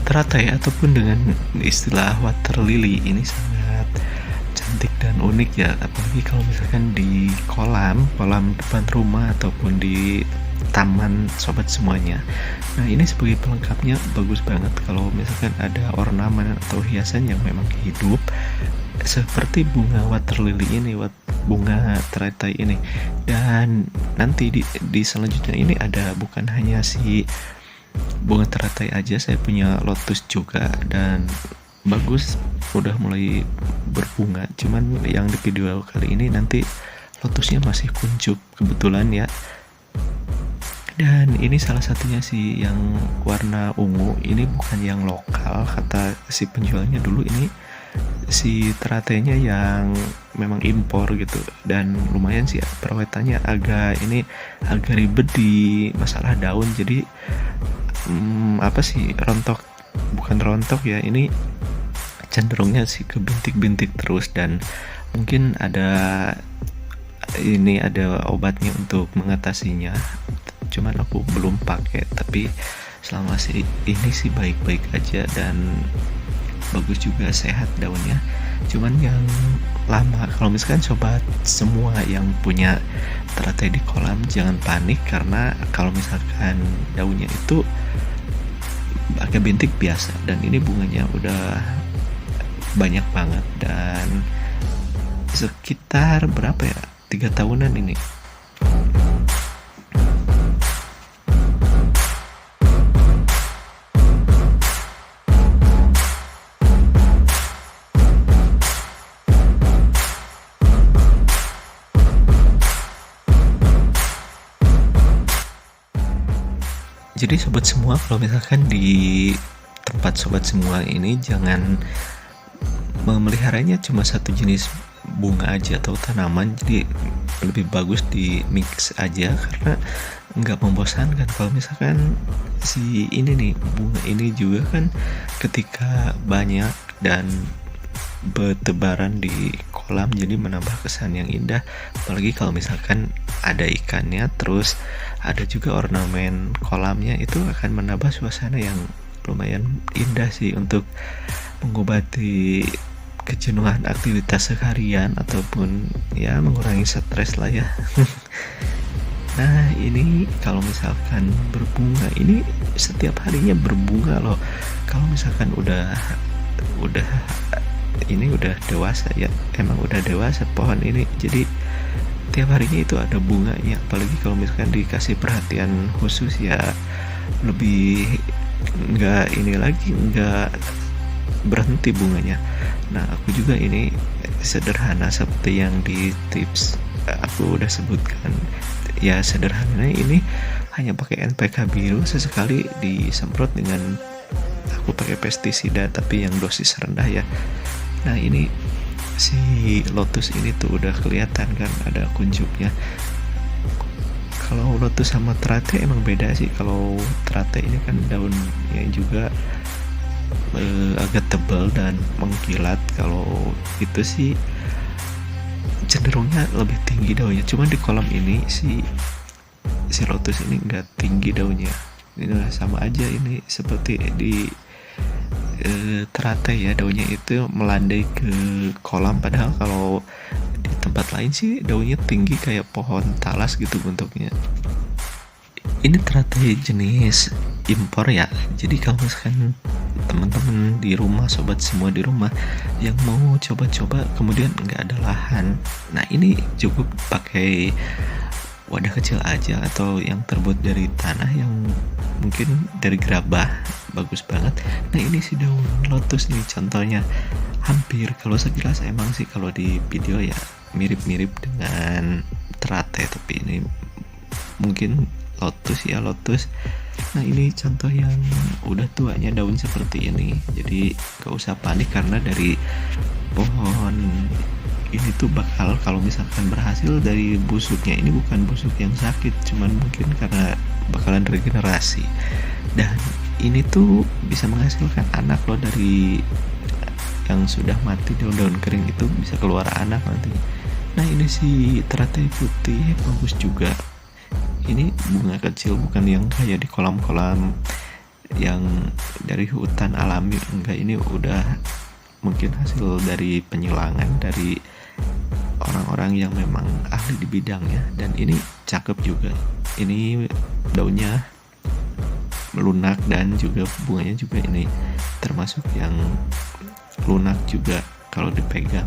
teratai ataupun dengan istilah water lily ini sangat cantik dan unik ya, apalagi kalau misalkan di kolam depan rumah ataupun di taman sobat semuanya. Nah, ini sebagai pelengkapnya bagus banget kalau misalkan ada ornamen atau hiasan yang memang hidup seperti bunga water lily ini, bunga teratai ini. Dan nanti di selanjutnya ini ada bukan hanya si bunga teratai aja, saya punya lotus juga dan bagus, udah mulai berbunga. Cuman yang di video kali ini nanti lotusnya masih kuncup kebetulan ya. Dan ini salah satunya sih yang warna ungu, ini bukan yang lokal kata si penjualnya dulu, ini si teratainya yang memang impor gitu. Dan lumayan sih perawatannya agak ribet di masalah daun. Jadi bukan rontok ya, ini cenderungnya sih ke bintik-bintik terus. Dan mungkin ada obatnya untuk mengatasinya, cuman aku belum pakai. Tapi selama ini sih baik-baik aja dan bagus juga, sehat daunnya. Cuman yang lama, kalau misalkan sobat semua yang punya teratai di kolam jangan panik, karena kalau misalkan daunnya itu agak bintik biasa, dan ini bunganya udah banyak banget dan sekitar berapa ya, 3 tahunan ini. Jadi sobat semua, kalau misalkan di tempat sobat semua ini jangan memeliharanya cuma satu jenis bunga aja atau tanaman. Jadi lebih bagus di mix aja, karena nggak membosankan. Kalau misalkan si ini nih, bunga ini juga kan ketika banyak dan bertebaran di kolam jadi menambah kesan yang indah. Apalagi kalau misalkan ada ikannya, terus ada juga ornamen kolamnya, itu akan menambah suasana yang lumayan indah sih untuk mengobati kejenuhan aktivitas seharian ataupun ya mengurangi stres lah ya. Nah, ini kalau misalkan berbunga, ini setiap harinya berbunga loh. Kalau misalkan udah dewasa ya, emang udah dewasa pohon ini, jadi tiap harinya itu ada bunganya. Apalagi kalau misalkan dikasih perhatian khusus ya, lebih nggak berhenti bunganya. Nah, aku juga ini sederhana seperti yang di tips aku udah sebutkan ya. Sederhananya ini hanya pakai NPK biru, sesekali disemprot dengan, aku pakai pestisida tapi yang dosis rendah ya. Nah, ini si lotus ini tuh udah kelihatan kan ada kuncupnya. Kalau lotus sama teratai emang beda sih. Kalau teratai ini kan daunnya juga agak tebal dan mengkilat. Kalau itu sih cenderungnya lebih tinggi daunnya. Cuman di kolam ini si lotus ini enggak tinggi daunnya. Ini sama aja, ini seperti di teratai ya, daunnya itu melandai ke kolam. Padahal kalau di tempat lain sih daunnya tinggi kayak pohon talas gitu bentuknya. Ini teratai jenis impor ya. Jadi kalau misalkan teman-teman di rumah, sobat semua di rumah yang mau coba-coba kemudian nggak ada lahan, nah ini cukup pakai wadah kecil aja atau yang terbuat dari tanah yang mungkin dari gerabah, bagus banget. Nah, ini si daun lotus nih contohnya, hampir kalau sekilas emang sih kalau di video ya mirip-mirip dengan teratai, tapi ini mungkin lotus. Nah, ini contoh yang udah tuanya daun seperti ini, jadi gak usah panik karena dari pohon ini tuh bakal, kalau misalkan berhasil dari busuknya, ini bukan busuk yang sakit, cuman mungkin karena bakalan regenerasi. Dan ini tuh bisa menghasilkan anak loh, dari yang sudah mati daun-daun kering itu bisa keluar anak nanti. Nah, ini si teratai putih bagus juga. Ini bunga kecil, bukan yang kayak di kolam-kolam yang dari hutan alami, enggak, ini udah mungkin hasil dari penyilangan dari orang-orang yang memang ahli di bidangnya. Dan ini cakep juga, ini daunnya melunak dan juga bunganya juga ini termasuk yang lunak juga kalau dipegang.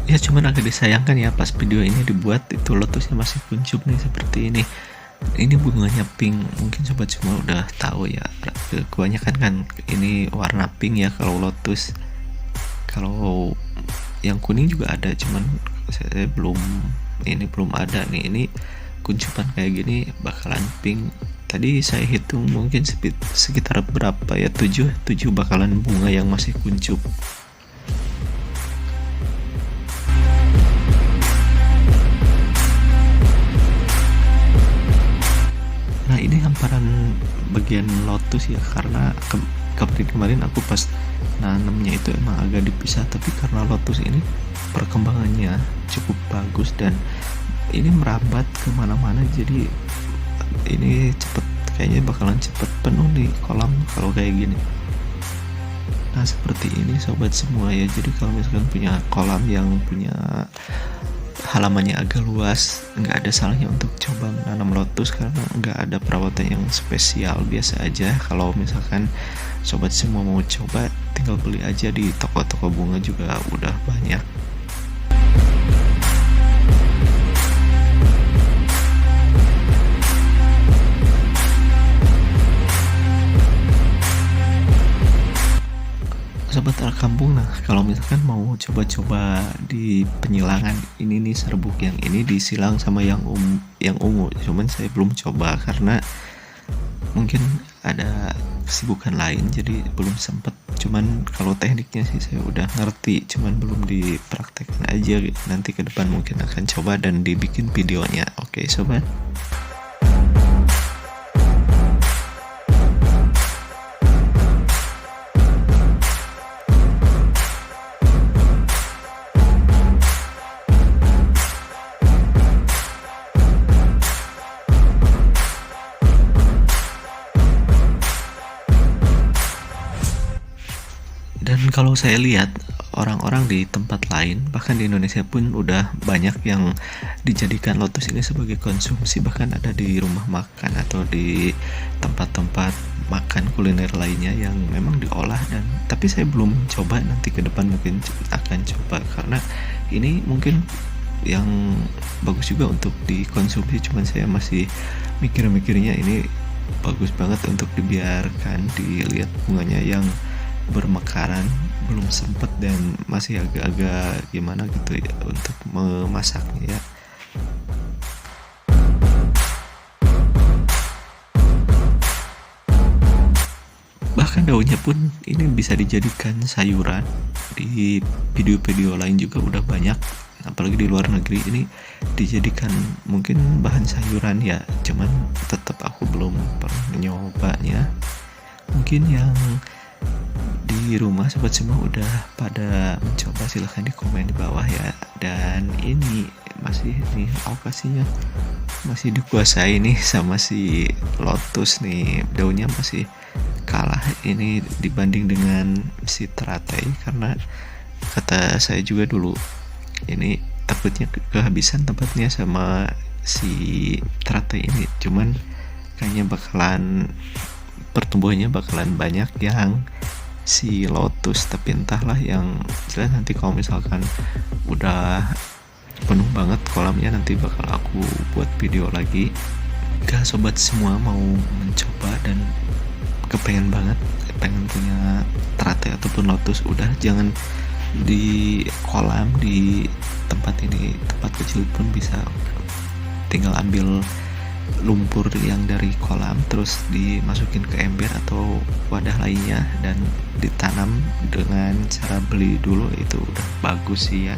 Ya cuman agak disayangkan ya, pas video ini dibuat itu lotusnya masih kuncup nih seperti ini. Ini bunganya pink, mungkin sobat semua udah tahu ya, kebanyakan kan ini warna pink ya kalau lotus. Kalau yang kuning juga ada, cuman saya belum ada nih. Ini kuncupan kayak gini bakalan pink. Tadi saya hitung mungkin sekitar berapa ya, 7 bakalan bunga yang masih kuncup. Nah ini hamparan bagian lotus ya, karena kemarin aku pas nanamnya itu emang agak dipisah, tapi karena lotus ini perkembangannya cukup bagus dan ini merambat kemana-mana, jadi ini kayaknya bakalan cepet penuh di kolam kalau kayak gini. Nah seperti ini sobat semua ya, jadi kalau misalkan punya kolam yang punya halamannya agak luas, nggak ada salahnya untuk coba menanam lotus karena nggak ada perawatan yang spesial, biasa aja. Kalau misalkan sobat semua mau coba, tinggal beli aja di toko-toko bunga juga udah banyak. Sobat anak kampung, nah kalau misalkan mau coba-coba di penyilangan ini nih, serbuk yang ini disilang sama yang ungu, cuman saya belum coba karena mungkin ada kesibukan lain jadi belum sempet. Cuman kalau tekniknya sih saya udah ngerti, cuman belum dipraktekkan aja. Nanti ke depan mungkin akan coba dan dibikin videonya. Oke sobat. Dan kalau saya lihat orang-orang di tempat lain, bahkan di Indonesia pun udah banyak yang dijadikan lotus ini sebagai konsumsi, bahkan ada di rumah makan atau di tempat-tempat makan kuliner lainnya yang memang diolah. Dan tapi saya belum coba, nanti ke depan mungkin akan coba karena ini mungkin yang bagus juga untuk dikonsumsi, cuman saya masih mikir-mikirnya ini bagus banget untuk dibiarkan dilihat bunganya yang bermekaran, belum sempet dan masih agak-agak gimana gitu ya untuk memasaknya ya. Bahkan daunnya pun ini bisa dijadikan sayuran. Di video-video lain juga udah banyak, apalagi di luar negeri ini dijadikan mungkin bahan sayuran ya, cuman tetap aku belum pernah nyobanya. Mungkin yang di rumah sobat semua udah pada mencoba, silahkan di komen di bawah ya. Dan ini masih nih lokasinya masih dikuasai nih sama si lotus nih, daunnya masih kalah ini dibanding dengan si teratai, karena kata saya juga dulu ini takutnya kehabisan tempatnya sama si teratai ini, cuman kayaknya bakalan pertumbuhannya bakalan banyak yang si lotus, tapi entahlah, yang jelas nanti kalau misalkan udah penuh banget kolamnya nanti bakal aku buat video lagi. Jika sobat semua mau mencoba dan kepengen banget pengen punya teratai ataupun lotus, udah jangan di kolam, di tempat ini tempat kecil pun bisa, tinggal ambil lumpur yang dari kolam terus dimasukin ke ember atau wadah lainnya dan ditanam dengan cara beli dulu, itu udah bagus sih ya.